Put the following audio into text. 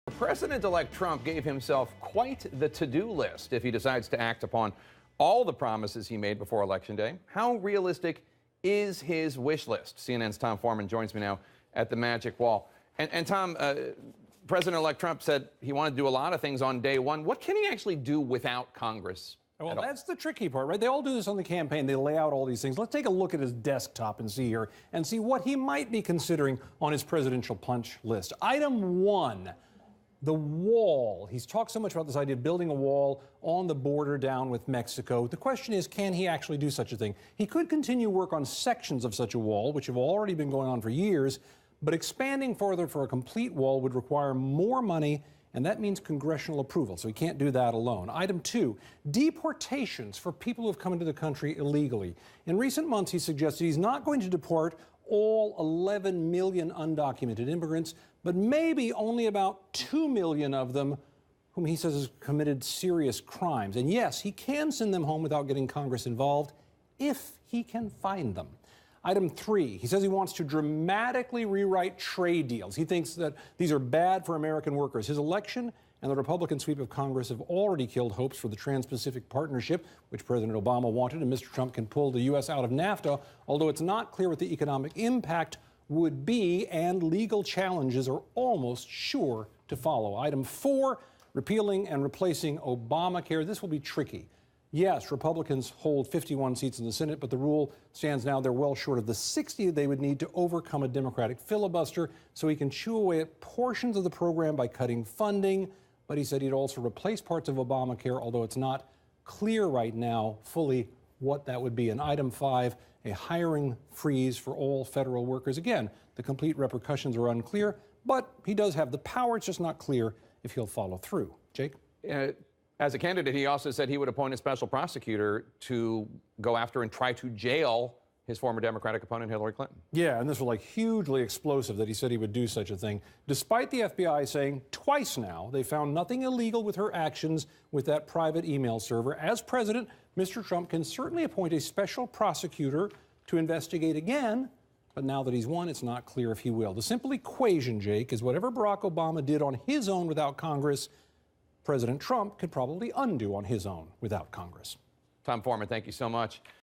President-elect Trump gave himself quite the to-do list if he decides to act upon all the promises he made before Election Day. How realistic is his wish list? CNN's Tom Foreman joins me now at the Magic Wall. And Tom, President-elect Trump said he wanted to do a lot of things on day one. What can he actually do without Congress? Well, that's the tricky part, right? They all do this on the campaign. They lay out all these things. Let's take a look at his desktop and see here and see what he might be considering on his presidential punch list. Item 1, the wall. He's talked so much about this idea of building a wall on the border down with Mexico. The question is, can he actually do such a thing? He could continue work on sections of such a wall, which have already been going on for years, but expanding further for a complete wall would require more money, and that means congressional approval, so he can't do that alone. Item 2, deportations for people who have come into the country illegally. In recent months, he suggested he's not going to deport all 11 million undocumented immigrants, but maybe only about 2 million of them whom he says has committed serious crimes. And yes, he can send them home without getting Congress involved if he can find them. Item 3, he says he wants to dramatically rewrite trade deals. He thinks that these are bad for American workers. His election and the Republican sweep of Congress have already killed hopes for the Trans-Pacific Partnership, which President Obama wanted, and Mr. Trump can pull the U.S. out of NAFTA, although it's not clear what the economic impact would be, and legal challenges are almost sure to follow. Item 4, repealing and replacing Obamacare. This will be tricky. Yes, Republicans hold 51 seats in the Senate, but the rule stands now they're well short of the 60 they would need to overcome a Democratic filibuster, so he can chew away at portions of the program by cutting funding. But he said he'd also replace parts of Obamacare, although it's not clear right now fully what that would be. And item 5, a hiring freeze for all federal workers. Again, the complete repercussions are unclear, but he does have the power. It's just not clear if he'll follow through. Jake? As a candidate, he also said he would appoint a special prosecutor to go after and try to jail his former Democratic opponent, Hillary Clinton. Yeah, and this was hugely explosive that he said he would do such a thing, despite the FBI saying twice now they found nothing illegal with her actions with that private email server. As president, Mr. Trump can certainly appoint a special prosecutor to investigate again, but now that he's won, it's not clear if he will. The simple equation, Jake, is whatever Barack Obama did on his own without Congress, President Trump could probably undo on his own without Congress. Tom Foreman, thank you so much.